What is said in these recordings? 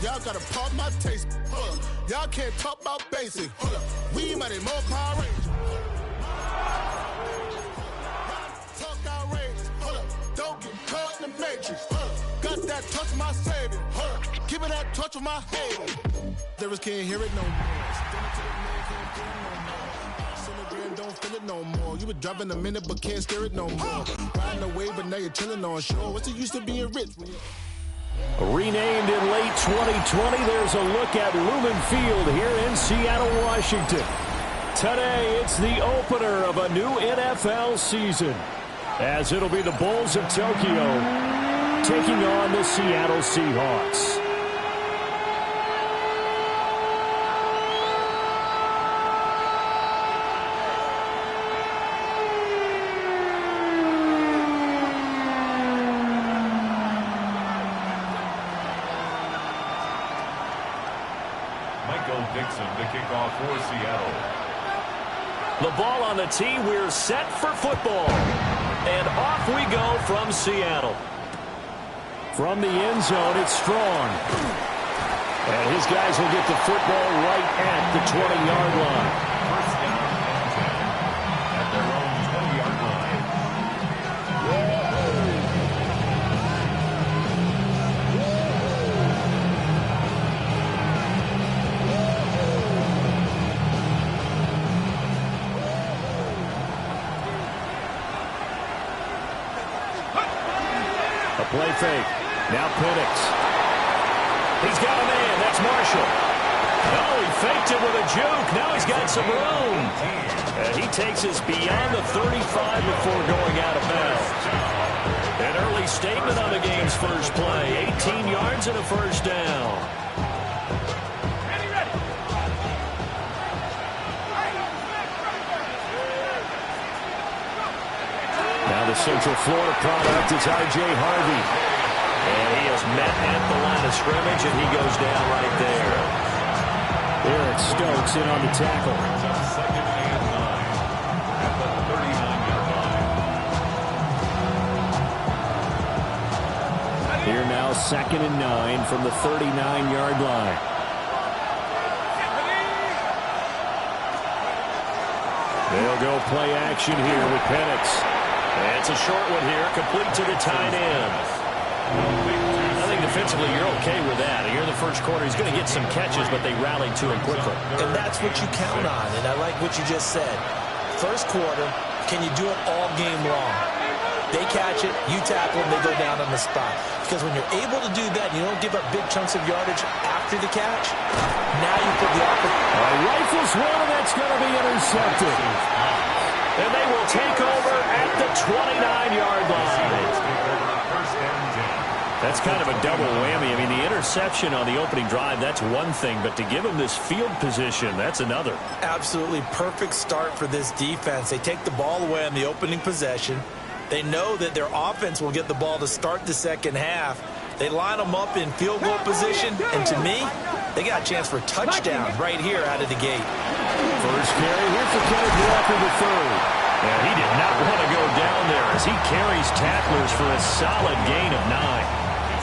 Y'all gotta pump my taste. Y'all can't talk about basic. We might need more Power Rangers. Talk outrageous. Don't get caught in the matrix. Got that touch of my savior. Give me that touch of my hater. Lyrics can't hear it no more. Don't feel it no more. You were driving a minute but can't steer it no more. Riding away but now you're chilling on shore. What's it used to being rich? Renamed in late 2020, there's a look at Lumen Field here in Seattle, Washington. Today, it's the opener of a new NFL season, as it'll be the Bulls of Tokyo taking on the Seattle Seahawks. The kickoff for Seattle. The ball on the tee. We're set for football. And off we go from Seattle. From the end zone, it's Strong. And his guys will get the football right at the 20-yard line. First down and 10 at their own 20-yard line. Play fake. Now Penix. He's got a man. That's Marshall. Oh, he faked it with a juke. Now he's got some room. He takes us beyond the 35 before going out of bounds. An early statement on the game's first play. 18 yards and a first down. Now the Central Florida product is R.J. Harvey. And he is met at the line of scrimmage, and he goes down right there. Eric Stokes in on the tackle. Second and 9 at the 39-yard line. Here now, second and 9 from the 39-yard line. They'll go play action here with Penix. It's a short one here, complete to the tight end. I think defensively you're okay with that. Here in the first quarter, he's going to get some catches, but they rallied to him quickly. And that's what you count on, and I like what you just said. First quarter, can you do it all game long? They catch it, you tackle them, they go down on the spot. Because when you're able to do that, you don't give up big chunks of yardage after the catch, now you put the offense. Rifles one, and that's going to be intercepted. And they will take over at the 29-yard line. That's kind of a double whammy. I mean, the interception on the opening drive, that's one thing. But to give them this field position, that's another. Absolutely perfect start for this defense. They take the ball away on the opening possession. They know that their offense will get the ball to start the second half. They line them up in field goal position. And to me, they got a chance for a touchdown right here out of the gate. First carry here for Kenneth Walker III. And he did not want to go down there as he carries tacklers for a solid gain of 9.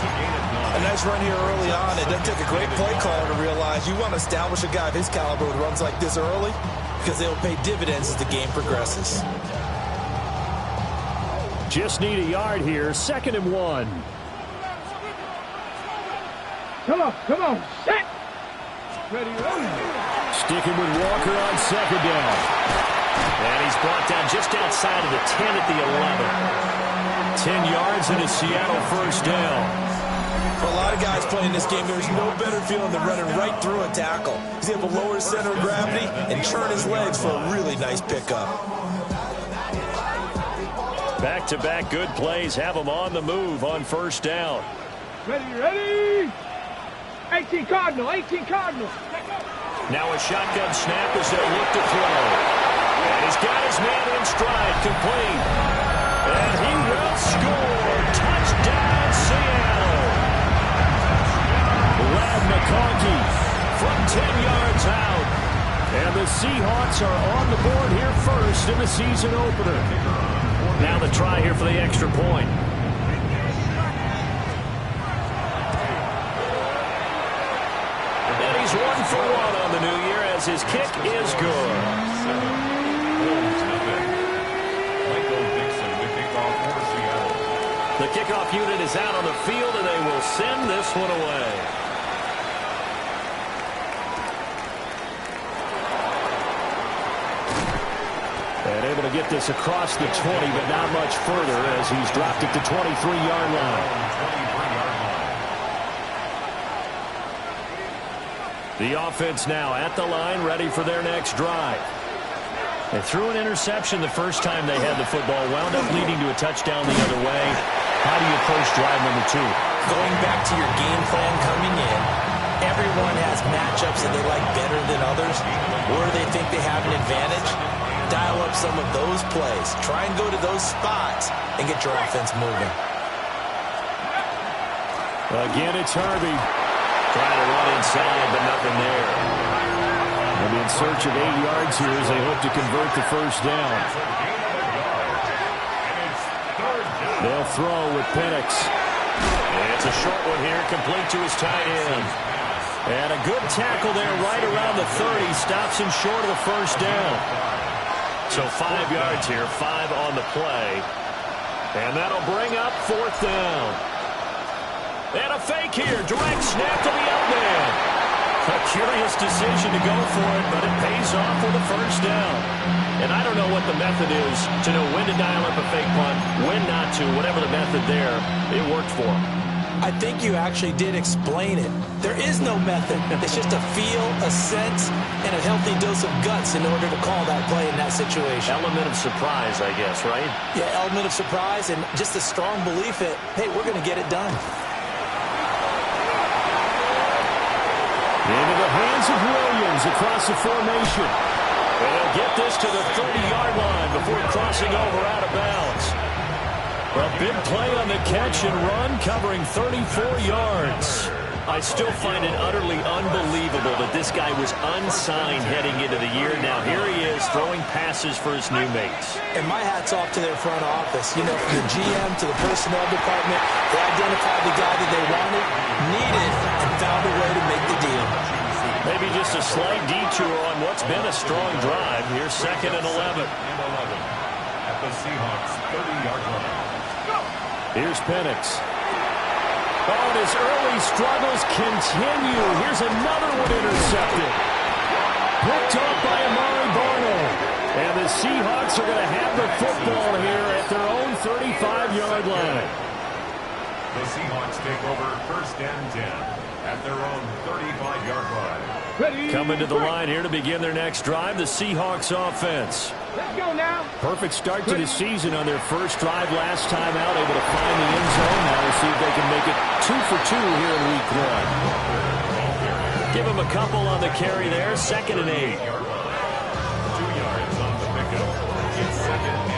A nice run here early on. It doesn't take a great play caller to realize you want to establish a guy of his caliber who runs like this early because they'll pay dividends as the game progresses. Just need a yard here. 2nd and 1. Come on. Set. Ready, Sticking with Walker on second down. And he's brought down just outside of the 10 at the 11. 10 yards and a Seattle first down. For a lot of guys playing this game, there's no better feeling than running right through a tackle. He's able to lower his center of gravity and turn his legs for a really nice pickup. Back-to-back good plays have him on the move on first down. Ready. 18 Cardinal. Now a shotgun snap as they look to throw. And he's got his man in stride, complete. And he will score. Touchdown, Seattle. Lad McConkey from 10 yards out. And the Seahawks are on the board here first in the season opener. Now the try here for the extra point. And he's 1 for 1 on the new year as his kick is good. The kickoff unit is out on the field, and they will send this one away. And able to get this across the 20, but not much further as he's dropped it to 23-yard line. The offense now at the line, ready for their next drive. They threw an interception the first time they had the football, wound up leading to a touchdown the other way. How do you approach drive number 2? Going back to your game plan coming in, everyone has matchups that they like better than others, or they think they have an advantage. Dial up some of those plays. Try and go to those spots and get your offense moving. Again, it's Harvey. Trying to run inside, but nothing there. They'll be in search of 8 yards here as they hope to convert the first down. They'll throw with Penix. It's a short one here, complete to his tight end. And a good tackle there right around the 30. Stops him short of the first down. So 5 yards here, 5 on the play. And that'll bring up fourth down. And a fake here. Direct snap to the out man. A curious decision to go for it, but it pays off for the first down. And I don't know what the method is to know when to dial up a fake punt, when not to. Whatever the method there, it worked for him. I think you actually did explain it. There is no method. It's just a feel, a sense, and a healthy dose of guts in order to call that play in that situation. Element of surprise, I guess, right? Yeah, element of surprise and just a strong belief that, hey, we're going to get it done. Into the hands of Williams across the formation. And they'll get this to the 30-yard line before crossing over out of bounds. A big play on the catch and run, covering 34 yards. I still find it utterly unbelievable that this guy was unsigned heading into the year. Now here he is throwing passes for his new mates. And my hat's off to their front office. You know, from the GM to the personnel department, they identified the guy that they wanted, needed, and found a way to make the deal. Maybe just a slight detour on what's been a strong drive. Here's 2nd and 11. At the Seahawks 30-yard line. Here's Penix. Oh, and his early struggles continue. Here's another one intercepted. Picked up by Amari Barno. And the Seahawks are going to have the football here at their own 35-yard line. The Seahawks take over 1st and 10 at their own 35-yard line. Coming to the line here to begin their next drive, the Seahawks offense. Let's go now. Perfect start to the season on their first drive last time out, able to find the end zone. Now we'll see if they can make it 2 for 2 here in week 1. Give him a couple on the carry there, 2nd and 8. 2 yards on the pickup. It's 2nd and 8.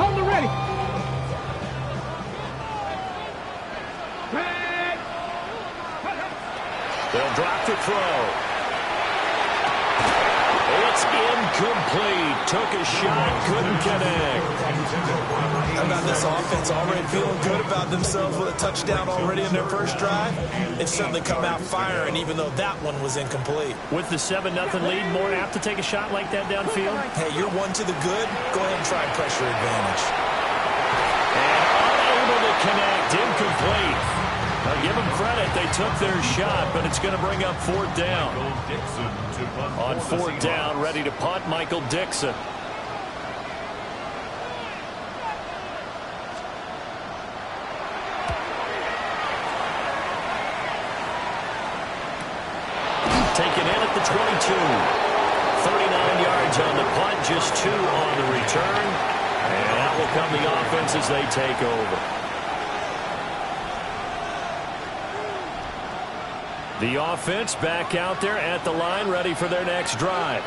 Hold it ready. They'll drop the throw. It's incomplete. Took a shot, couldn't connect. How about this offense already feeling good about themselves with a touchdown already in their first drive? They've certainly come out firing, even though that one was incomplete. With the 7-0 lead, more apt to take a shot like that downfield? Hey, you're one to the good. Go ahead and try pressure advantage. And unable to connect, incomplete. I'll give them credit. They took their shot, but it's going to bring up fourth down. On fourth down, ready to punt, Michael Dixon. Taken in at the 22. 39 yards on the punt, just 2 on the return. And out will come the offense as they take over. The offense back out there at the line, ready for their next drive.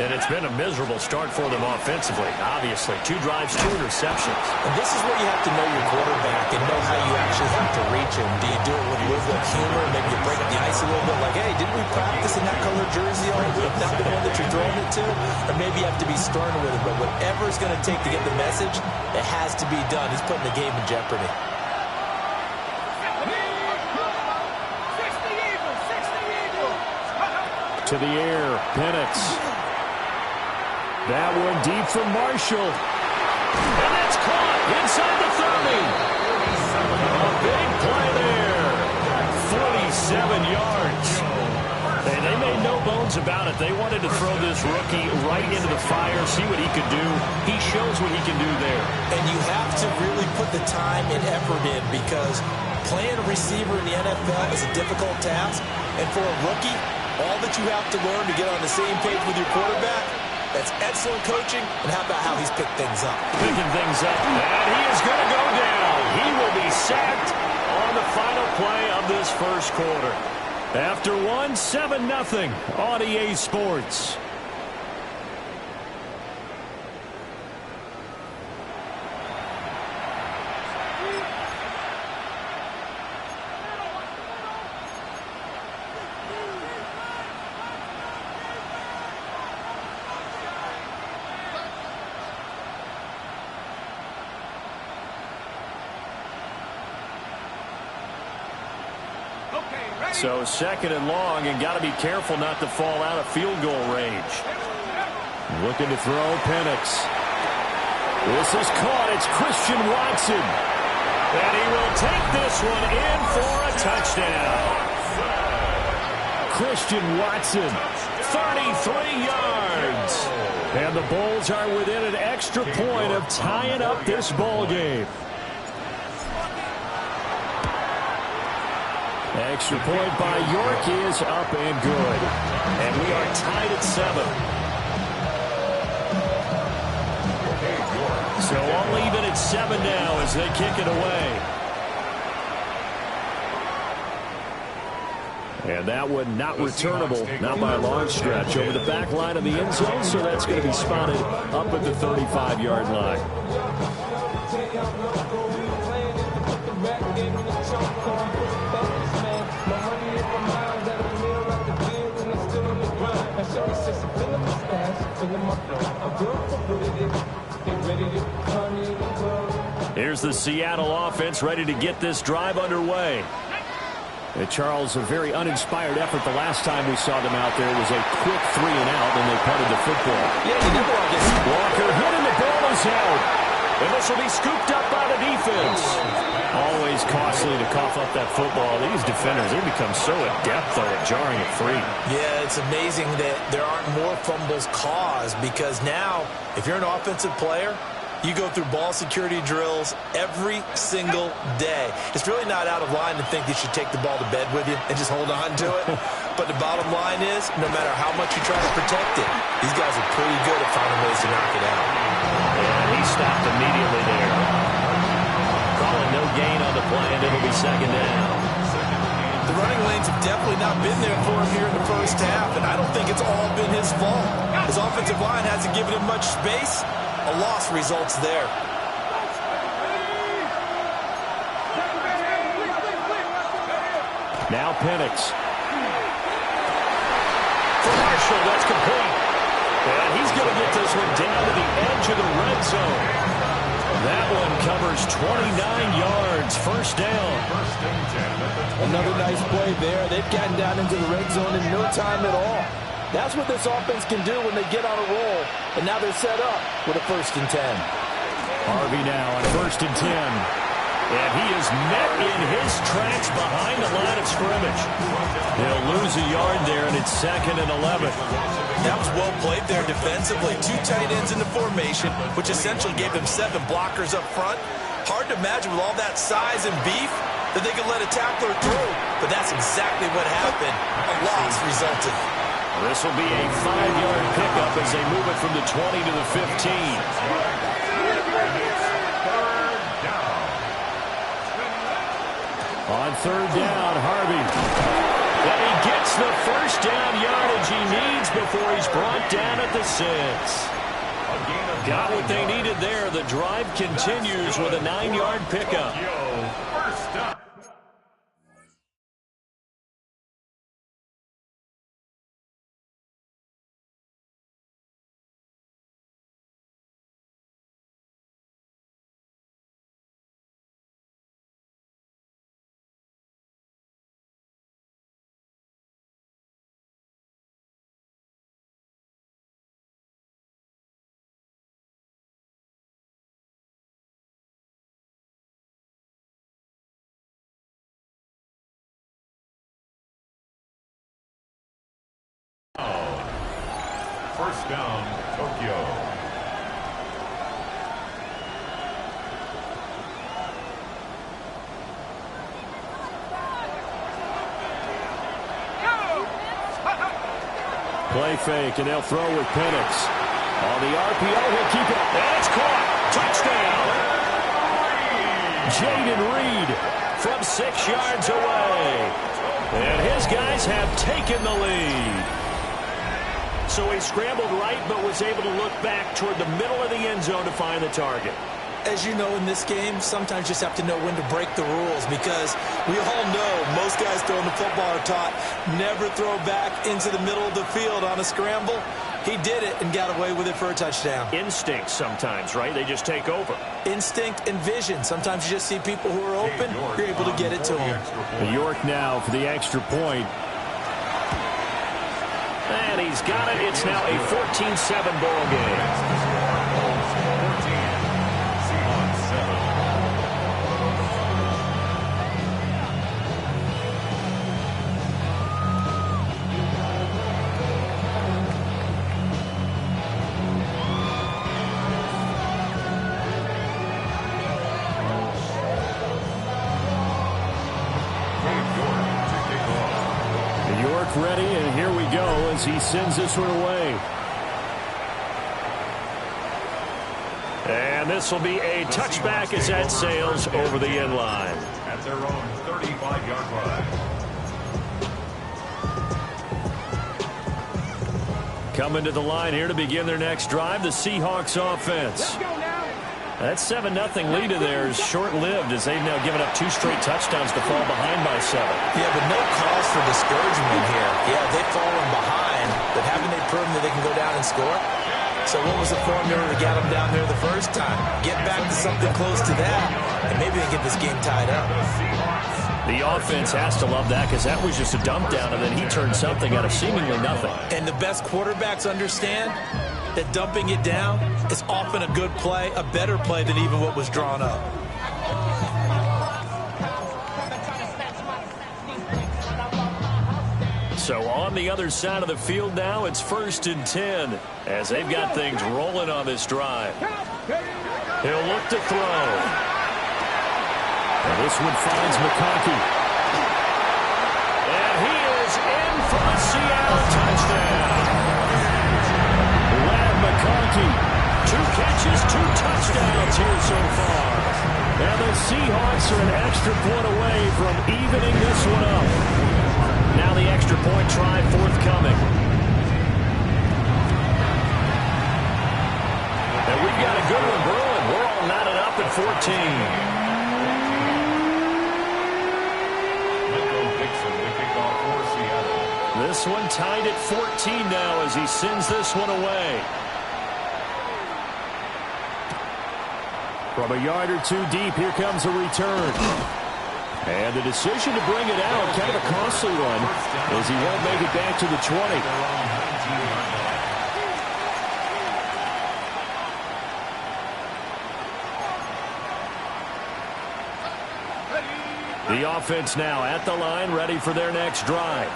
And it's been a miserable start for them offensively, obviously. 2 drives, 2 interceptions. And this is where you have to know your quarterback and know how you actually have to reach him. Do you do it with a little bit of humor? Maybe you break the ice a little bit like, hey, didn't we practice in that color jersey all week? Not the one that you're throwing it to? Or maybe you have to be stern with it. But whatever it's going to take to get the message, it has to be done. He's putting the game in jeopardy. To the air, Penix. That one deep from Marshall. And that's caught inside the 30. A big play there. 47 yards. And they made no bones about it. They wanted to throw this rookie right into the fire, see what he could do. He shows what he can do there. And you have to really put the time and effort in because playing a receiver in the NFL is a difficult task. And for a rookie, all that you have to learn to get on the same page with your quarterback, that's excellent coaching, and how about how he's picked things up? Picking things up, and he is going to go down. He will be sacked on the final play of this first quarter. After 7-0 on EA Sports. So 2nd and long, and got to be careful not to fall out of field goal range. Looking to throw, Penix. This is caught. It's Christian Watson. And he will take this one in for a touchdown. Christian Watson, 33 yards. And the Bulls are within an extra point of tying up this ball game. Extra point by York is up and good. And we are tied at 7. So all even at 7 now as they kick it away. And that one not returnable, not by a long stretch, over the back line of the end zone. So that's going to be spotted up at the 35-yard line. Here's the Seattle offense ready to get this drive underway. Charles, a very uninspired effort the last time we saw them out there was a quick 3 and out, and they punted the football. Yeah, you never want to get Walker hit and the ball is out. And this will be scooped up by the defense. Always costly to cough up that football. These defenders, they become so adept, though, at jarring it free. Yeah, it's amazing that there aren't more fumbles caused because now, if you're an offensive player, you go through ball security drills every single day. It's really not out of line to think you should take the ball to bed with you and just hold on to it. But the bottom line is, no matter how much you try to protect it, these guys are pretty good at finding ways to knock it out. And he stopped immediately there. Calling no gain on the play, and it'll be 2nd down. The running lanes have definitely not been there for him here in the first half, and I don't think it's all been his fault. His offensive line hasn't given him much space. A loss results there. Now Penix. For Marshall, that's complete. And he's going to get this one down to the edge of the red zone. That one covers 29 yards. First down. Another nice play there. They've gotten down into the red zone in no time at all. That's what this offense can do when they get on a roll. And now they're set up with a 1st and 10. Harvey now on 1st and 10. And he is met in his tracks behind the line of scrimmage. He'll lose a yard there, and it's 2nd and 11. That was well played there defensively. 2 tight ends in the formation, which essentially gave them 7 blockers up front. Hard to imagine with all that size and beef that they could let a tackler through. But that's exactly what happened. A loss resulted. This will be a 5-yard pickup as they move it from the 20 to the 15. On 3rd down, Harvey. And he gets the first down yardage he needs before he's brought down at the 6. Got what they needed there. The drive continues with a 9-yard pickup. First up. First down, Tokyo. Play fake, and they'll throw with Penix. On the RPO, he'll keep it. And it's caught. Touchdown. Jaden Reed from 6 yards away. And his guys have taken the lead. So he scrambled right, but was able to look back toward the middle of the end zone to find the target. As you know, in this game, sometimes you just have to know when to break the rules, because we all know most guys throwing the football are taught never throw back into the middle of the field on a scramble. He did it and got away with it for a touchdown. Instinct sometimes, right? They just take over. Instinct and vision. Sometimes you just see people who are open, you're able to get it to them. York now for the extra point. And he's got it. It's now a 14-7 ball game. Ready, and here we go as he sends this one away. And this will be a touchback as that sails over the end line. At their own 35-yard line. Coming to the line here to begin their next drive, the Seahawks offense. That 7-0 lead of theirs short-lived as they've now given up 2 straight touchdowns to fall behind by 7. Yeah, but no cause for discouragement here. Yeah, they've fallen behind, but haven't they proven that they can go down and score? So what was the formula that got them down there the first time? Get back to something close to that, and maybe they get this game tied up. The offense has to love that, because that was just a dump down, and then he turned something out of seemingly nothing. And the best quarterbacks understand that dumping it down is often a good play, a better play than even what was drawn up. So on the other side of the field now, it's 1st and 10 as they've got things rolling on this drive. He'll look to throw. And this one finds McConkey. And he is in for a Seattle touchdown. McConkey, 2 catches, 2 touchdowns here so far. And the Seahawks are an extra point away from evening this one up. Now the extra point try forthcoming. And we've got a good one brewing. We're all knotted up at 14. This one tied at 14 now as he sends this one away. From a yard or 2 deep, here comes a return. And the decision to bring it out, kind of a costly one, as he won't make it back to the 20. The offense now at the line, ready for their next drive.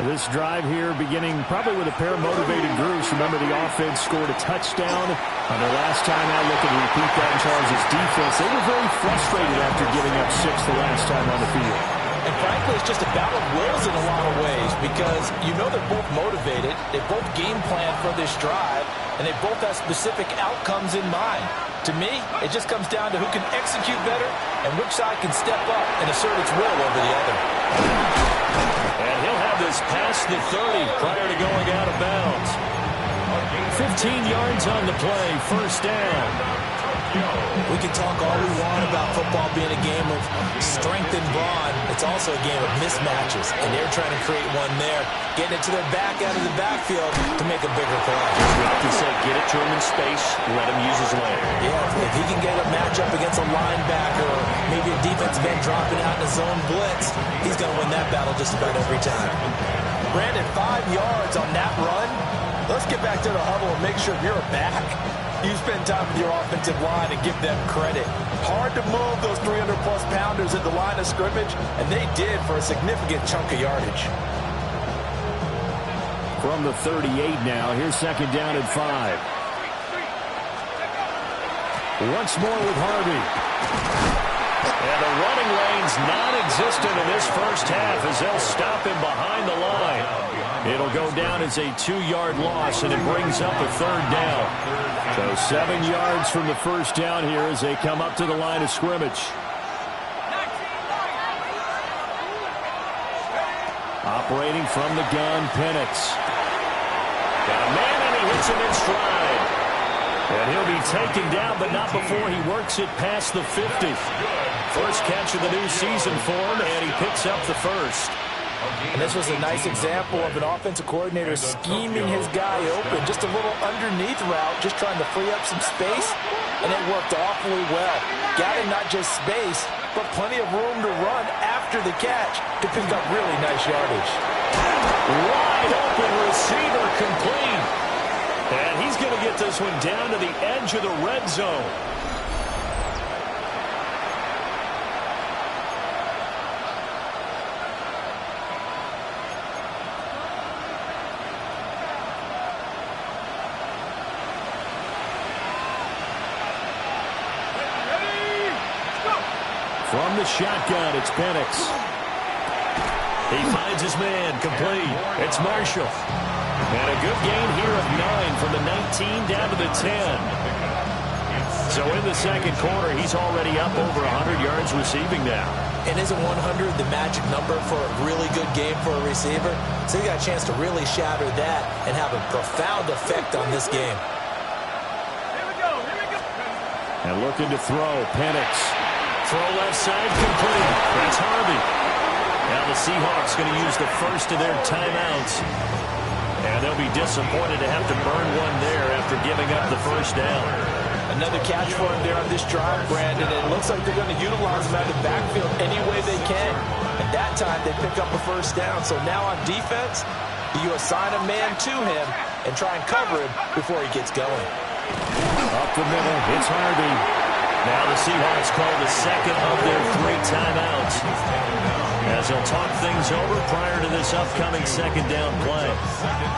This drive here beginning probably with a pair of motivated groups. Remember, the offense scored a touchdown on their last time out. Looking to repeat that in Charles' defense. They were very frustrated after giving up 6 the last time on the field. And frankly, it's just a battle of wills in a lot of ways because you know they're both motivated. They both game plan for this drive, and they both have specific outcomes in mind. To me, it just comes down to who can execute better and which side can step up and assert its will over the other. And he'll have this past the 30 prior to going out of bounds. 15 yards on the play, first down. We can talk all we want about football being a game of strength and brawn. It's also a game of mismatches, and they're trying to create one there, getting it to their back out of the backfield to make a bigger play. We often say get it to him in space, let him use his leg. Yeah, if he can get a matchup against a linebacker or maybe a defensive end dropping out in a zone blitz, he's going to win that battle just about every time. Brandon, 5 yards on that run. Let's get back to the huddle and make sure you're back. You spend time with your offensive line and give them credit. Hard to move those 300-plus pounders at the line of scrimmage, and they did for a significant chunk of yardage. From the 38 now, here's second down and 5. Once more with Harvey. And the running lane's non-existent in this first half as they'll stop him behind the line. It'll go down as a 2-yard loss, and it brings up a third down. So 7 yards from the first down here as they come up to the line of scrimmage. Operating from the gun, Penix. Got a man, and he hits him in stride. And he'll be taken down, but not before he works it past the 50. First catch of the new season for him, and he picks up the first. And this was a nice example of an offensive coordinator scheming his guy open. Just a little underneath route, just trying to free up some space, and it worked awfully well. Got him not just space, but plenty of room to run after the catch to pick up really nice yardage. Wide open receiver complete. And he's going to get this one down to the edge of the red zone. From the shotgun, it's Penix. He finds his man, complete. It's Marshall. And a good gain here of 9 from the 19 down to the 10. So in the second quarter, he's already up over 100 yards receiving now. And isn't 100 the magic number for a really good game for a receiver? So he got a chance to really shatter that and have a profound effect on this game. And looking to throw, Penix. Throw left side, complete. That's Harvey. Now the Seahawks going to use the first of their timeouts. And they'll be disappointed to have to burn one there after giving up the first down. Another catch for him there on this drive, Brandon. And it looks like they're going to utilize him out of the backfield any way they can. And that time they pick up a first down. So now on defense, you assign a man to him and try and cover him before he gets going. Up the middle, it's Harvey. Now the Seahawks call the second of their 3 timeouts as they'll talk things over prior to this upcoming second down play.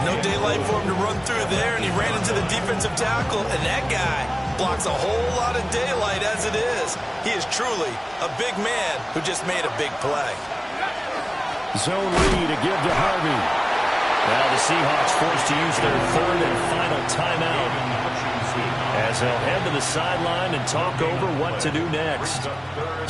No daylight for him to run through there, and he ran into the defensive tackle, and that guy blocks a whole lot of daylight as it is. He is truly a big man who just made a big play. Zone read to give to Harvey. Now the Seahawks forced to use their third and final timeout as they'll head to the sideline and talk over what to do next.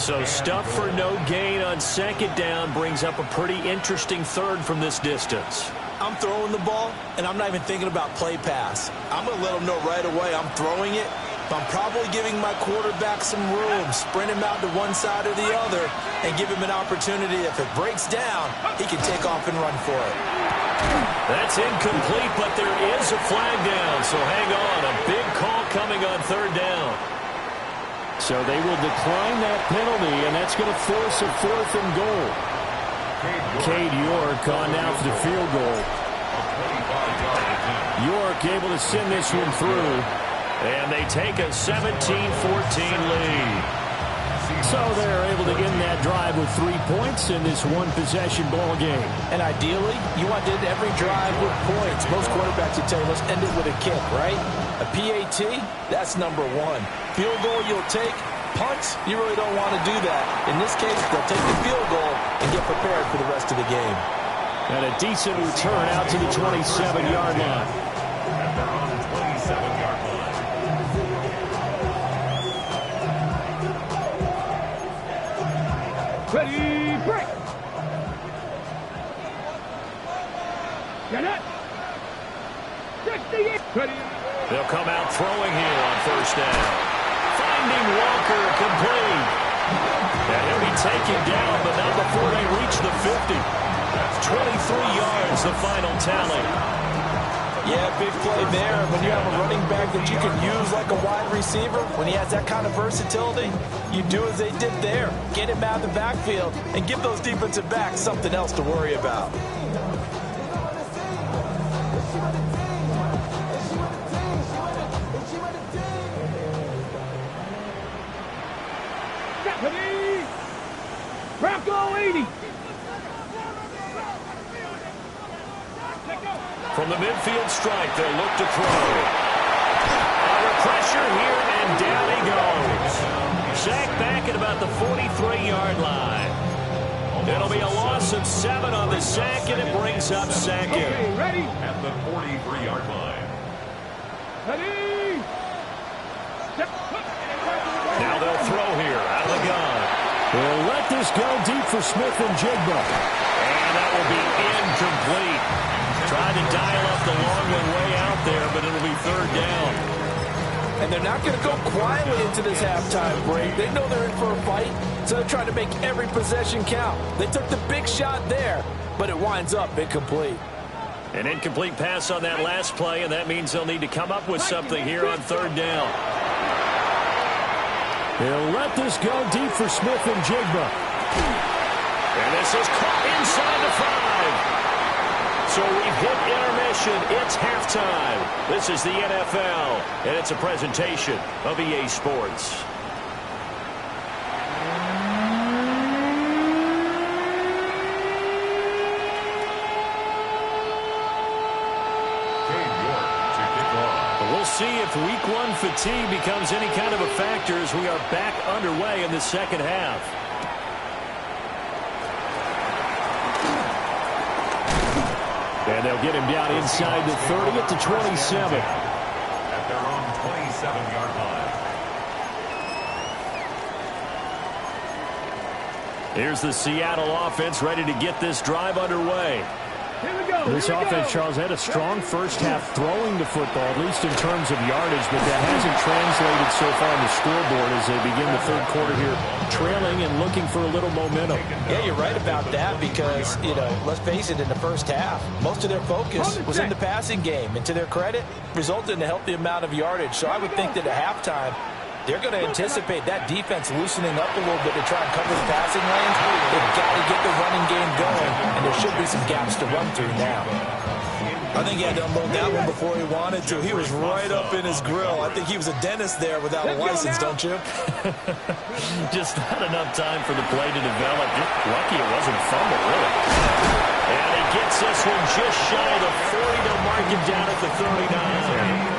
So stuff for no gain on second down brings up a pretty interesting third from this distance. I'm throwing the ball, and I'm not even thinking about play pass. I'm going to let them know right away I'm throwing it, but I'm probably giving my quarterback some room, sprint him out to one side or the other, and give him an opportunity. If it breaks down, he can take off and run for it. That's incomplete, but there is a flag down, so hang on. A big call coming on third down. So they will decline that penalty, and that's going to force a 4th and goal. Cade York on now for the field goal. York able to send this one through, and they take a 17-14 lead. So they're able to end that drive with 3 points in this one-possession ball game. And ideally, you want to end every drive with points. Most quarterbacks would tell you, let's end it with a kick, right? A PAT, that's number one. Field goal you'll take. Punts, you really don't want to do that. In this case, they'll take the field goal and get prepared for the rest of the game. And a decent return out to the 27-yard line. At their own 27-yard line. Ready, break. Get it. 68. Ready. They'll come out throwing here on first down. Finding Walker complete. And he'll be taken down, but not before they reach the 50. That's 23 yards, the final tally. Yeah, big play there. When you have a running back that you can use like a wide receiver, when he has that kind of versatility, you do as they did there. Get him out of the backfield and give those defensive backs something else to worry about. Ready. Bronco 80. From the midfield strike, they'll look to throw. Under pressure here, and down he goes. Sacked back at about the 43-yard line. It'll be a loss of 7 on the sack, and it brings up second. Okay, ready. At the 43-yard line. Ready. Now they'll throw here out of the gun. They'll let this go deep for Smith and Jigba. And that will be incomplete. Tried to dial up the long one way out there, but it'll be third down. And they're not going to go quietly into this halftime break. They know they're in for a fight, so they're trying to make every possession count. They took the big shot there, but it winds up incomplete. An incomplete pass on that last play, and that means they'll need to come up with something here on third down. They'll let this go deep for Smith and Jigba. And this is caught inside the 5. So we've hit intermission. It's halftime. This is the NFL, and it's a presentation of EA Sports. We'll see if week 1 fatigue becomes any kind of a factor as we are back underway in the second half. And they'll get him down inside the 30 at the 27. At their own 27-yard line. Here's the Seattle offense ready to get this drive underway. Here we go. This offense, Charles, had a strong first half throwing the football, at least in terms of yardage, but that hasn't translated so far on the scoreboard as they begin the third quarter here, trailing and looking for a little momentum. Yeah, you're right about that because, let's face it, in the first half, most of their focus was in the passing game. And to their credit, resulted in a healthy amount of yardage. So I would think that at halftime, they're going to anticipate that defense loosening up a little bit to try and cover the passing lanes. They've got to get the running game going, and there should be some gaps to run through now. I think he had to unload that one before he wanted to. He was right up in his grill. I think he was a dentist there without a license, don't you? Just not enough time for the play to develop. Just lucky it wasn't a fumble, really. And he gets this one just shy of the 40 to mark him down at the 39.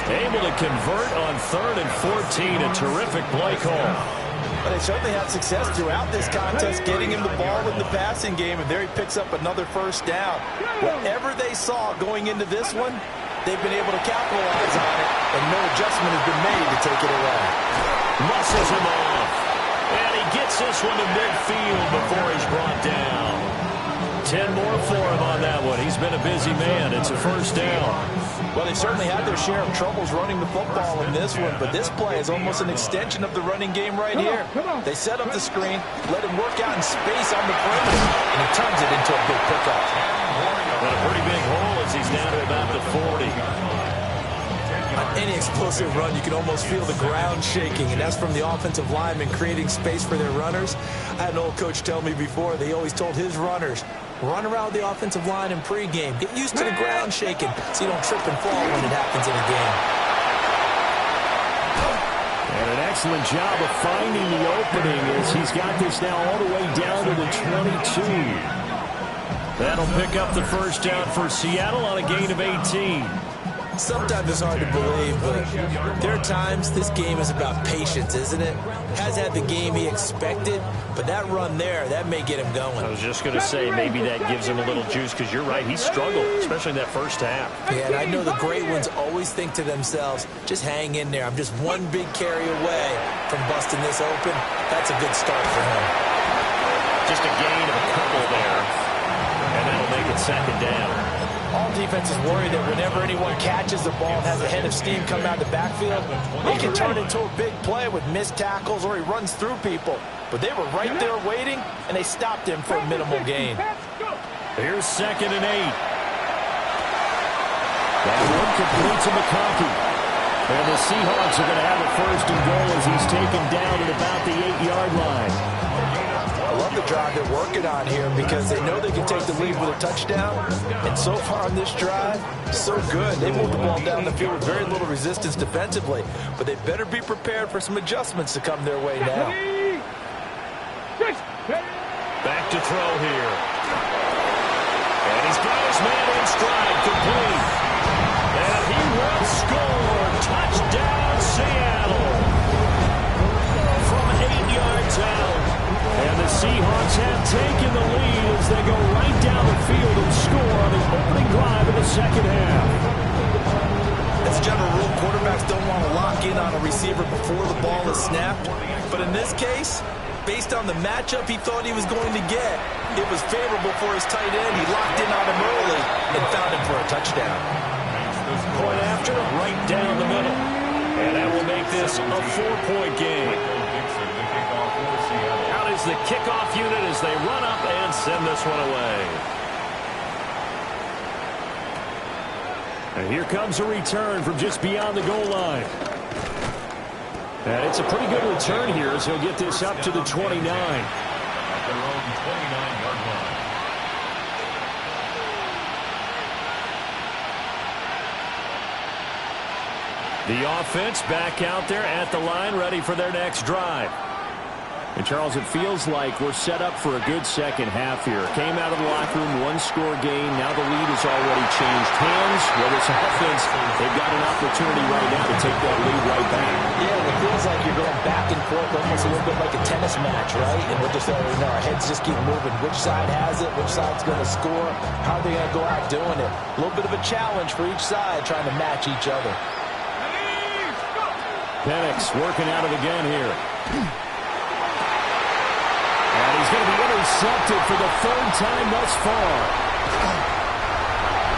Able to convert on 3rd and 14. A terrific play call. But they certainly had success throughout this contest, getting him the ball in the passing game, and there he picks up another first down. Whatever they saw going into this one, they've been able to capitalize on it, and no adjustment has been made to take it away. Muscles him off. And he gets this one to midfield before he's brought down. 10 more for him on that one. He's been a busy man. It's a first down. Well, they certainly had their share of troubles running the football in this one, but this play is almost an extension of the running game right here. They set up the screen, let him work out in space on the perimeter, and he turns it into a big pickup. But a pretty big hole as he's down to about the 40. On any explosive run, you can almost feel the ground shaking, and that's from the offensive linemen creating space for their runners. I had an old coach tell me before, they always told his runners, run around the offensive line in pregame. Get used to the ground shaking so you don't trip and fall when it happens in a game. And an excellent job of finding the opening as he's got this now all the way down to the 22. That'll pick up the first down for Seattle on a gain of 18. Sometimes it's hard to believe, but there are times this game is about patience, isn't it? Has had the game he expected, but that run there, that may get him going. I was just going to say maybe that gives him a little juice because you're right, he struggled, especially in that first half. Yeah, and I know the great ones always think to themselves, just hang in there. I'm just one big carry away from busting this open. That's a good start for him. Just a gain of a couple there, and that'll make it second down. All defenses worry that whenever anyone catches the ball and has a head of steam come out of the backfield, they can turn into a big play with missed tackles or he runs through people. But they were right there waiting, and they stopped him for a minimal gain. Here's 2nd and 8. That one complete to McConkey. And the Seahawks are going to have a 1st and goal as he's taken down at about the 8-yard line. I love the drive they're working on here because they know they can take the lead with a touchdown. And so far on this drive, so good. They moved the ball down the field with very little resistance defensively. But they better be prepared for some adjustments to come their way now. Back to throw here. And he's got his man in stride, complete. And he will score. Touchdown, Seattle. From 8 yards out. And the Seahawks have taken the lead as they go right down the field and score on the opening drive of the second half. As a general rule, quarterbacks don't want to lock in on a receiver before the ball is snapped. But in this case, based on the matchup he thought he was going to get, it was favorable for his tight end. He locked in on him early and found him for a touchdown. Point after, right down the middle. And that will make this a 4-point game. Out is the kickoff unit as they run up and send this one away. And here comes a return from just beyond the goal line. And it's a pretty good return here as he'll get this up to the 29. At their own 29-yard line. The offense back out there at the line, ready for their next drive. And, Charles, it feels like we're set up for a good second half here. Came out of the locker room, one-score game. Now the lead has already changed hands. Well, this offense, they've got an opportunity right now to take that lead right back. Yeah, it feels like you're going back and forth, almost a little bit like a tennis match, right? And we're just already know our heads just keep moving. Which side has it? Which side's going to score? How are they going to go out doing it? A little bit of a challenge for each side, trying to match each other. Penix working out of the gun here. And he's going to be intercepted for the 3rd time thus far.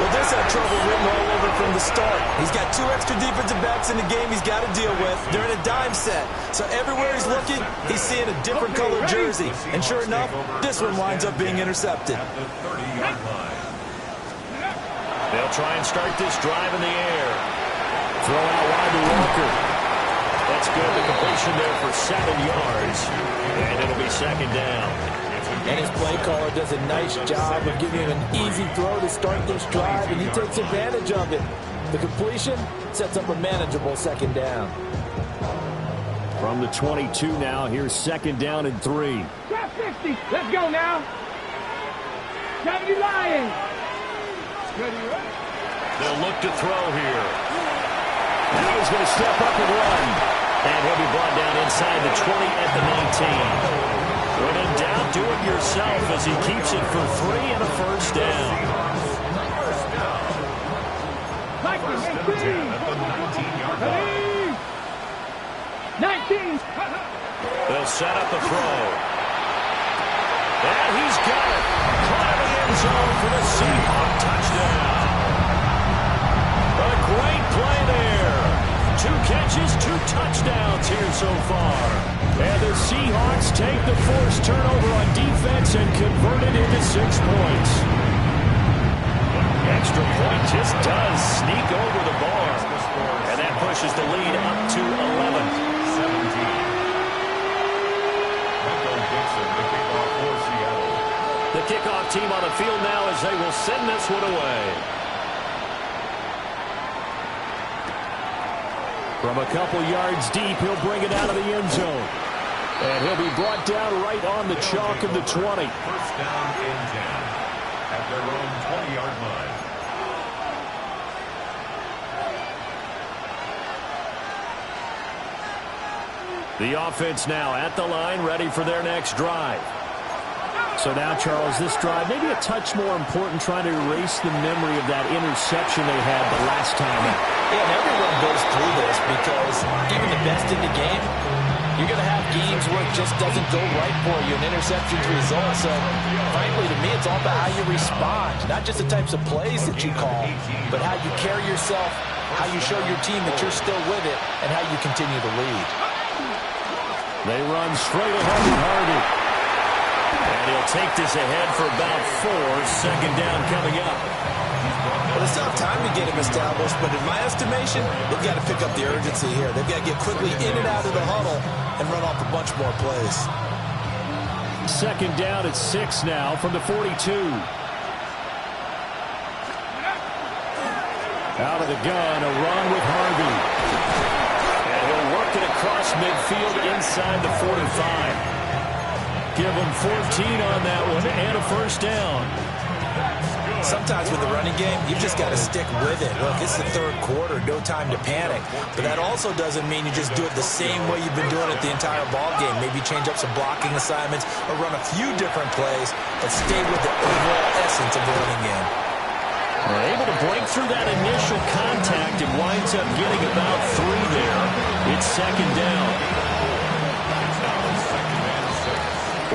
Well, this had trouble written all over from the start. He's got 2 extra defensive backs in the game he's got to deal with. They're in a dime set. So everywhere he's looking, he's seeing a different color jersey. And sure enough, this one winds up being intercepted. At the 30-yard line. They'll try and start this drive in the air. Throw out wide to Walker. That's good. The completion there for 7 yards. And it'll be 2nd down. And his play caller does a nice job of giving him an easy throw to start this drive, and he takes advantage of it. The completion sets up a manageable 2nd down. From the 22 now, here's 2nd down and 3. Trap 50. Let's go now. W Lions. They'll look to throw here. Now he's going to step up and run. And he'll be brought down inside the 20 at the 19. When in doubt, do it yourself as he keeps it for 3 and a 1st down. First and 10 at the 19-yard line. 19. They'll set up a throw. And he's got it. Caught in the end zone for the Seahawk touchdown. A great play there. 2 catches, 2 touchdowns here so far. And the Seahawks take the forced turnover on defense and convert it into 6 points. Extra point just does sneak over the bar. And that pushes the lead up to 11. 17. Michael Dixon, the kickoff for Seattle. The kickoff team on the field now as they will send this one away. From a couple yards deep, he'll bring it out of the end zone. And he'll be brought down right on the chalk of the 20. First down and 10 at their own 20-yard line. The offense now at the line, ready for their next drive. So now, Charles, this drive maybe a touch more important, trying to erase the memory of that interception they had the last time out. Yeah, and everyone goes through this because even the best in the game, you're going to have games where it just doesn't go right for you, an interception's result. So, frankly, to me, it's all about how you respond, not just the types of plays that you call, but how you carry yourself, how you show your team that you're still with it, and how you continue to lead. They run straight ahead with Hardy. And he'll take this ahead for about 4. Second down coming up. Well, it's not time to get him established, but in my estimation, they've got to pick up the urgency here. They've got to get quickly in and out of the huddle and run off a bunch more plays. Second down at 6 now from the 42. Out of the gun, a run with Harvey. And he'll work it across midfield inside the 45. Give him 14 on that one and a first down. Sometimes with the running game, you've just got to stick with it. Look, it's the third quarter, no time to panic. But that also doesn't mean you just do it the same way you've been doing it the entire ball game. Maybe change up some blocking assignments or run a few different plays, but stay with the overall essence of the running game. They're able to break through that initial contact and winds up getting about 3 there. It's second down.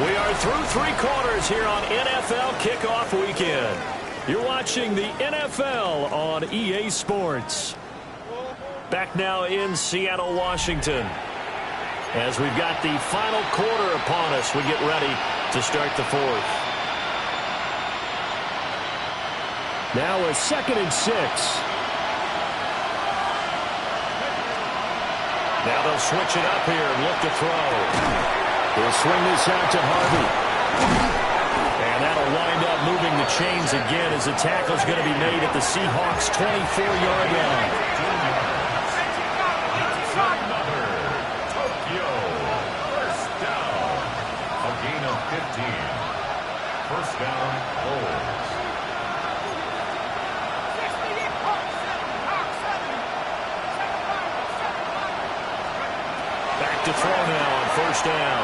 We are through 3 quarters here on NFL Kickoff Weekend. You're watching the NFL on EA Sports. Back now in Seattle, Washington. As we've got the final quarter upon us, we get ready to start the 4th. Now a 2nd and 6. Now they'll switch it up here and look to throw. He'll swing this out to Harvey. And that'll wind up moving the chains again as the tackle's going to be made at the Seahawks' 24-yard line. Another Tokyo first down. A gain of 15. First down, Bulls. Back to throw now on first down.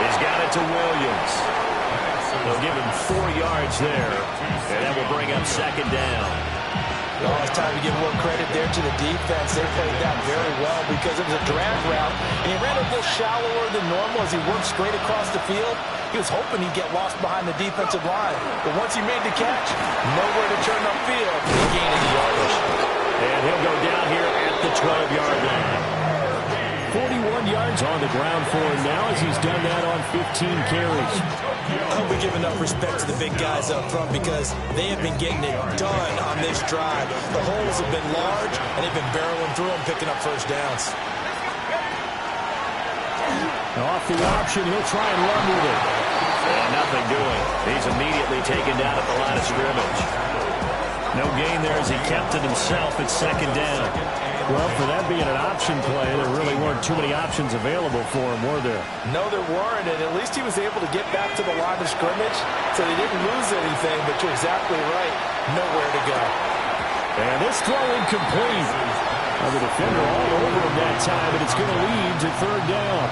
He's got it to Williams. They'll give him 4 yards there, and that will bring up second down. Oh, it's time to give more credit there to the defense. They played that very well because it was a drag route, and he ran a little shallower than normal as he worked straight across the field. He was hoping he'd get lost behind the defensive line, but once he made the catch, nowhere to turn upfield, he gained the yardage. And he'll go down here at the 12-yard line. 41 yards on the ground for him now as he's done that on 15 carries. I hope we give enough respect to the big guys up front because they have been getting it done on this drive. The holes have been large, and they've been barreling through them, picking up first downs. Off the option, he'll try and run with it. And nothing doing. He's immediately taken down at the line of scrimmage. No gain there as he kept it himself at second down. Well, for that being an option play, there really weren't too many options available for him, were there? No, there weren't, and at least he was able to get back to the line of scrimmage, so they didn't lose anything, but you're exactly right. Nowhere to go. And this throw incomplete. The defender all over him that time, and it's going to lead to third down.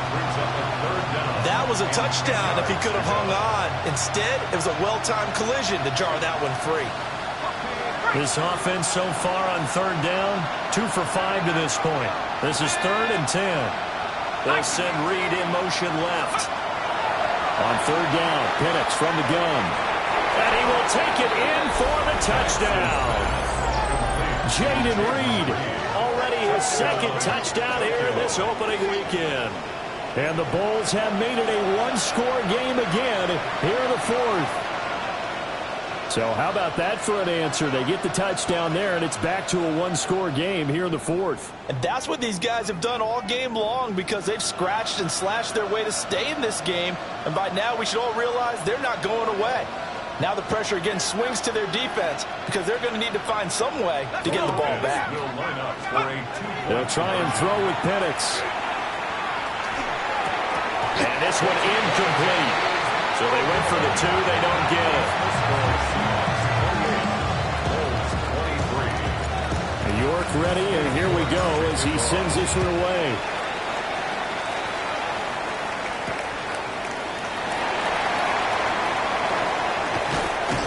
That was a touchdown if he could have hung on. Instead, it was a well-timed collision to jar that one free. This offense so far on third down, 2 for 5 to this point. This is 3rd and 10. They'll send Reed in motion left. On third down, Penix from the gun. And he will take it in for the touchdown. Jaden Reed, already his 2nd touchdown here this opening weekend. And the Bulls have made it a 1-score game again here in the 4th. So how about that for an answer? They get the touchdown there, and it's back to a 1-score game here in the 4th. And that's what these guys have done all game long because they've scratched and slashed their way to stay in this game. And by now we should all realize they're not going away. Now the pressure again swings to their defense because they're going to need to find some way to get the ball back. They'll try and throw with Penix. And this one incomplete. So they went for the 2. They don't get it. York ready, and here we go as he sends this one away.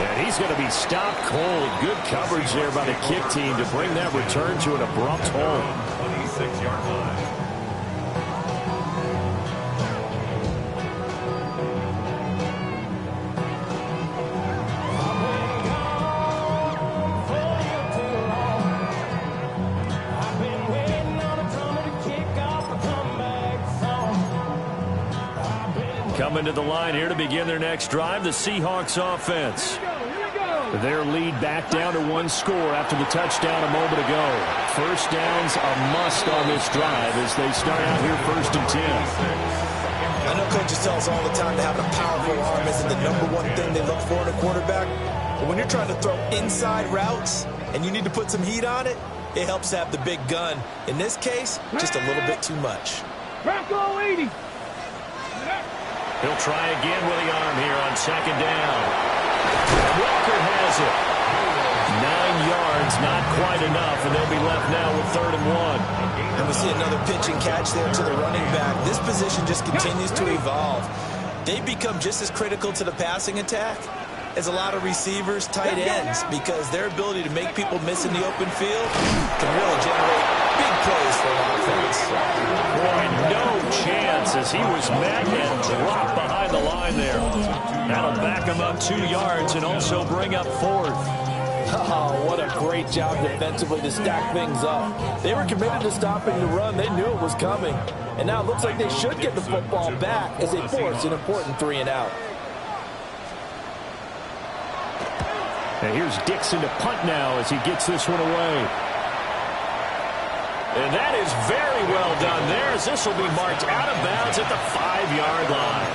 And he's going to be stopped cold. Good coverage there by the kick team to bring that return to an abrupt halt. 26-yard line. Coming to the line here to begin their next drive, the Seahawks offense. Their lead back down to 1 score after the touchdown a moment ago. First down's a must on this drive as they start out here 1st and 10. I know coaches tell us all the time that having a powerful arm isn't the #1 thing they look for in a quarterback. But when you're trying to throw inside routes and you need to put some heat on it, it helps to have the big gun. In this case, just a little bit too much. Bronco 80. He'll try again with the arm here on 2nd down. Walker has it. 9 yards, not quite enough, and they'll be left now with 3rd and 1. And we see another pitch and catch there to the running back. This position just continues to evolve. They become just as critical to the passing attack as a lot of receivers, tight ends, because their ability to make people miss in the open field can really generate big plays for an offense. Boy, no chance as he was met and dropped behind the line there. That'll back him up 2 yards and also bring up 4th. Oh, what a great job defensively to stack things up. They were committed to stopping the run. They knew it was coming. And now it looks like they should get the football back as they force an important 3 and out. And here's Dixon to punt now as he gets this one away. And that is very well done there as this will be marked out of bounds at the 5-yard line.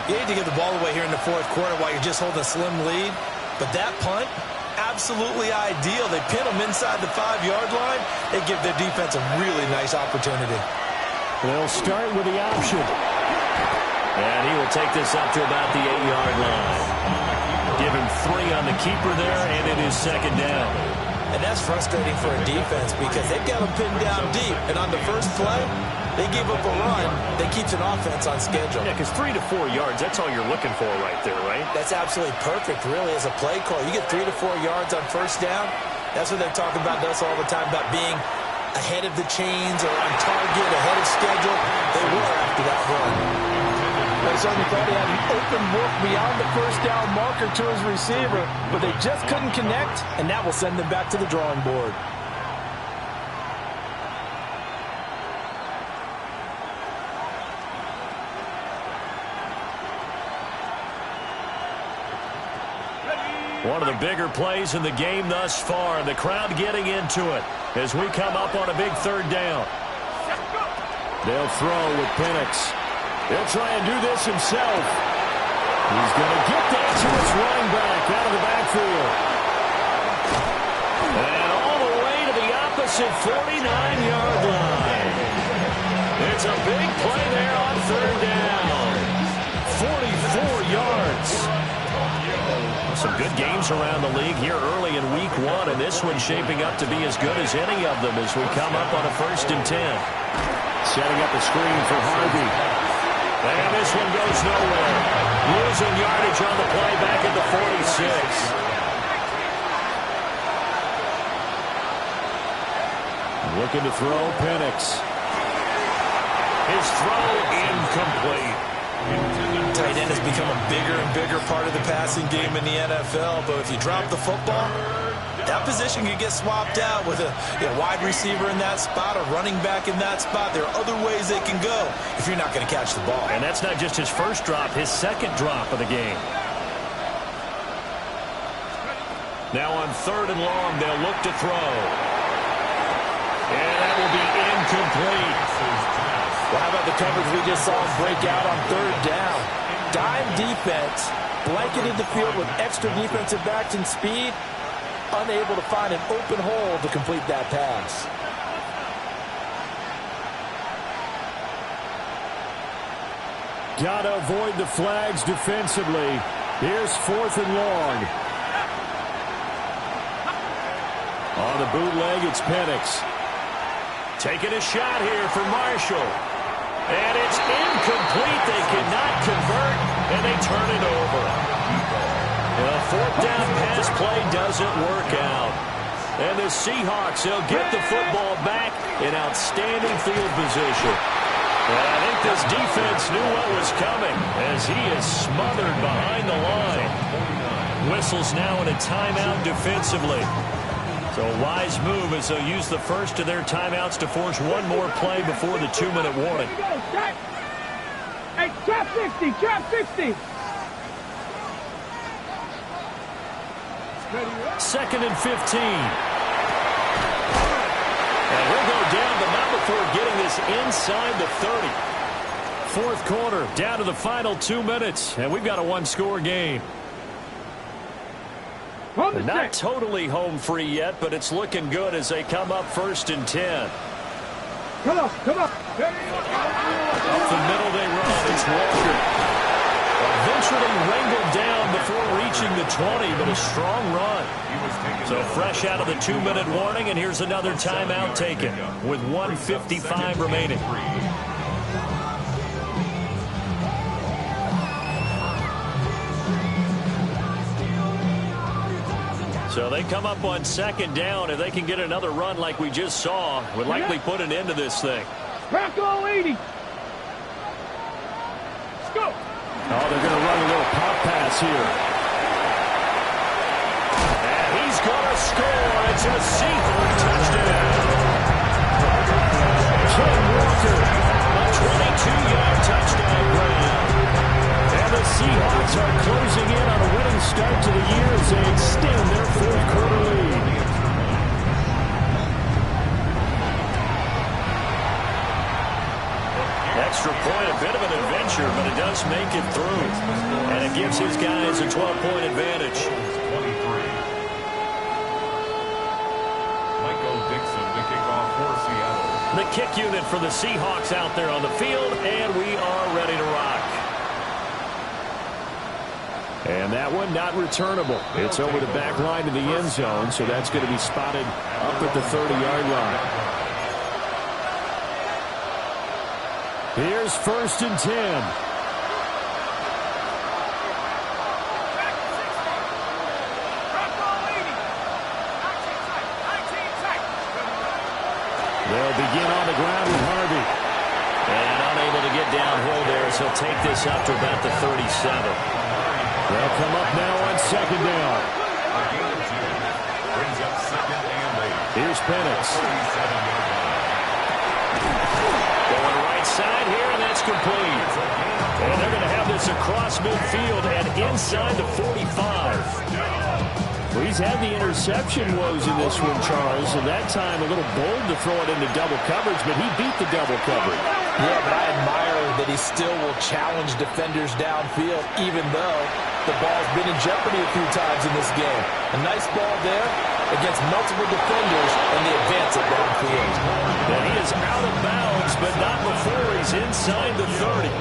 You need to get the ball away here in the 4th quarter while you're just holding a slim lead. But that punt, absolutely ideal. They pin them inside the 5-yard line. They give their defense a really nice opportunity. They'll start with the option. And he will take this up to about the 8-yard line. Give him 3 on the keeper there, and it is 2nd down. And that's frustrating for a defense because they've got them pinned down deep. And on the first play, they give up a run that keeps an offense on schedule. Yeah, because 3 to 4 yards, that's all you're looking for right there, right? That's absolutely perfect, really, as a play call. You get 3 to 4 yards on first down. That's what they're talking about to us all the time, about being ahead of the chains or on target, ahead of schedule. They were after that run. They certainly thought he had an open look beyond the first down marker to his receiver, but they just couldn't connect, and that will send them back to the drawing board. One of the bigger plays in the game thus far. The crowd getting into it as we come up on a big 3rd down. They'll throw with Penix. He'll try and do this himself. He's going to get that to his running back out of the backfield. And all the way to the opposite 49-yard line. It's a big play there on 3rd down. 44 yards. Some good games around the league here early in week 1, and this one's shaping up to be as good as any of them as we come up on a 1st and 10. Setting up a screen for Harvey. And this one goes nowhere. Losing yardage on the play back at the 46. Looking to throw Penix. His throw incomplete. Tight end has become a bigger and bigger part of the passing game in the NFL, but if you drop the football, that position can get swapped out with a wide receiver in that spot, a running back in that spot. There are other ways they can go if you're not going to catch the ball. And that's not just his first drop, his 2nd drop of the game. Now on 3rd and long, they'll look to throw. And that will be incomplete. Well, how about the coverage we just saw him break out on 3rd down? Dime defense, blanketed the field with extra defensive backs and speed, unable to find an open hole to complete that pass. Gotta avoid the flags defensively. Here's 4th and long. On the bootleg, it's Penix. Taking a shot here for Marshall. And it's incomplete. They cannot convert, and they turn it over. A 4th down pass play doesn't work out. And the Seahawks, they'll get the football back in outstanding field position. And I think this defense knew what was coming as he is smothered behind the line. Whistles now in a timeout defensively. So a wise move as they'll use the first of their timeouts to force one more play before the 2-minute warning. Hey, trap 60, trap 60. 2nd and 15. And he'll go down, but not before getting this inside the 30. 4th quarter, down to the final 2 minutes, and we've got a one-score game. Not totally home free yet, but it's looking good as they come up 1st and 10. Come on, come on. Up the middle they run. It's Walker. Eventually wrangled down before reaching the 20, but a strong run. So fresh out of the 2-minute warning, and here's another timeout taken with 1:55 remaining. So they come up on 2nd down. If they can get another run like we just saw, would likely put an end to this thing. Crack all 80. Let's go. Oh, they're going to run a little pop pass here. And he's going to score. It's a see-through touchdown. Ken Walker, a 22-yard touchdown grab. And the Seahawks are closing in on a winning start to the year as they extend their 4th quarter lead. Extra point, a bit of an adventure, but it does make it through. And it gives his guys a 12-point advantage. Michael Dixon to kick off for Seattle. The kick unit for the Seahawks out there on the field, and we are ready to rock. And that one not returnable. It's over the back line to the end zone, so that's going to be spotted up at the 30-yard line. Here's 1st and 10. They'll begin on the ground with Harvey. And unable to get downhill there, so he'll take this up to about the 37. They'll come up now on 2nd down. Brings up 2nd and 8. Here's Penix. Going right side here, and that's complete. And they're going to have this across midfield and inside the 45. Well, he's had the interception woes in this one, Charles, and that time a little bold to throw it into double coverage, but he beat the double coverage. Yeah, but I admire that he still will challenge defenders downfield, even though the ball's been in jeopardy a few times in this game. A nice ball there against multiple defenders, and the advance it downfield. And he is out of bounds, but not before he's inside the 30.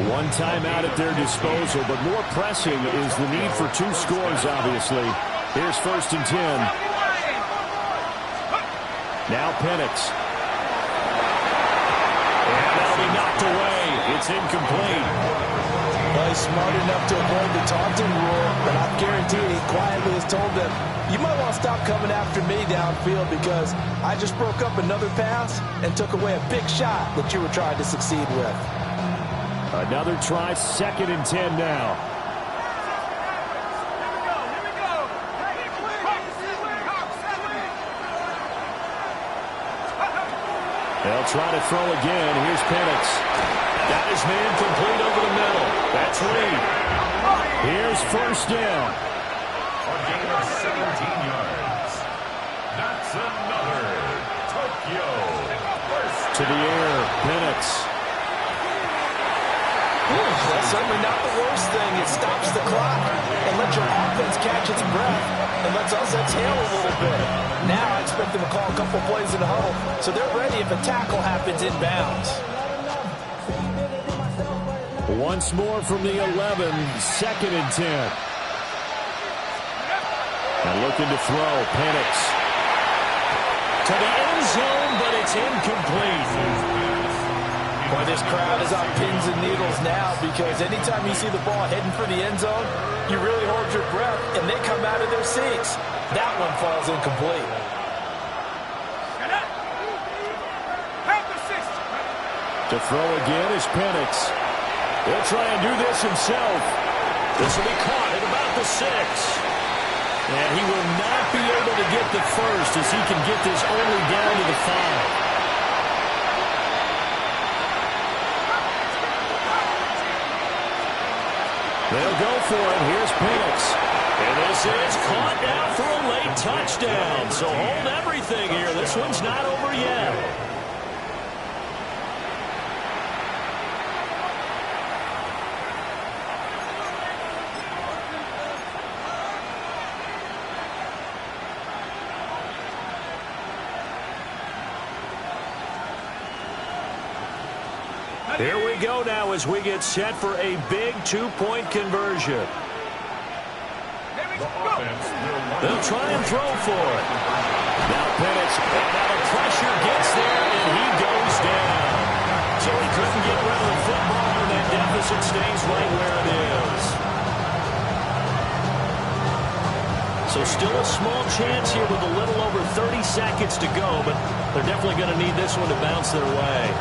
One timeout at their disposal, but more pressing is the need for 2 scores, obviously. Here's 1st and 10. Now Penix. And that'll be knocked away. It's incomplete. Well, he's smart enough to avoid the taunting rule, but I'm guaranteed he quietly has told them, you might want to stop coming after me downfield because I just broke up another pass and took away a big shot that you were trying to succeed with. Another try, 2nd and 10 now. They'll try to throw again. Here's Penix. Got his man complete over the middle. That's Lee. Here's 1st down. A gain of 17 yards. That's another Tokyo. To the air, Penix. That's certainly not the worst thing. It stops the clock and lets your offense catch its breath and lets us exhale a little bit. Now I expect them to call a couple plays in the huddle so they're ready if a tackle happens inbounds. Once more from the 11, 2nd and 10. And looking to throw, Penix. To the end zone, but it's incomplete. Boy, this crowd is on pins and needles now because anytime you see the ball heading for the end zone, you really hold your breath, and they come out of their seats. That one falls incomplete. To throw again is Penix. He'll try and do this himself. This will be caught at about the 6. And he will not be able to get the first as he can get this only down to the 5. They'll go for it. Here's Penix. And this is caught now for a late touchdown. So hold everything here. This one's not over yet. Here we go now as we get set for a big 2-point conversion. They'll try and throw for it. Now Penix, now the pressure gets there, and he goes down. So he couldn't get rid of the football, and that deficit stays right where it is. So still a small chance here with a little over 30 seconds to go, but they're definitely going to need this one to bounce their way.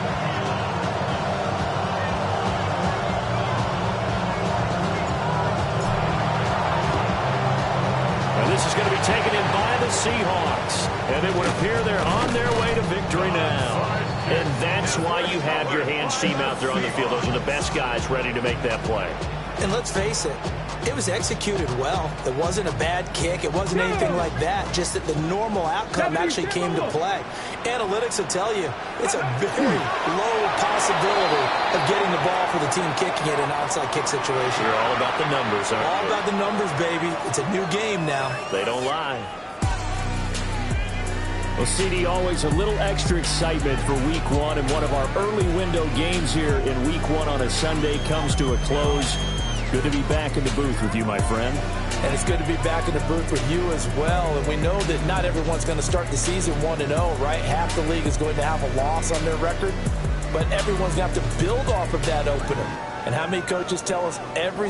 This is going to be taken in by the Seahawks. And it would appear they're on their way to victory now. And that's why you have your hands team out there on the field. Those are the best guys ready to make that play. And let's face it, it was executed well. It wasn't a bad kick. It wasn't anything like that. Just that the normal outcome actually came to play. Analytics will tell you it's a very low possibility of getting the ball for the team kicking it in an onside kick situation. You're all about the numbers, aren't you? All about the numbers, baby. It's a new game now. They don't lie. Well, CD, always a little extra excitement for Week 1, and one of our early window games here in Week 1 on a Sunday comes to a close. Good to be back in the booth with you, my friend. And it's good to be back in the booth with you as well. And we know that not everyone's going to start the season 1-0, right? Half the league is going to have a loss on their record. But everyone's going to have to build off of that opener. And how many coaches tell us every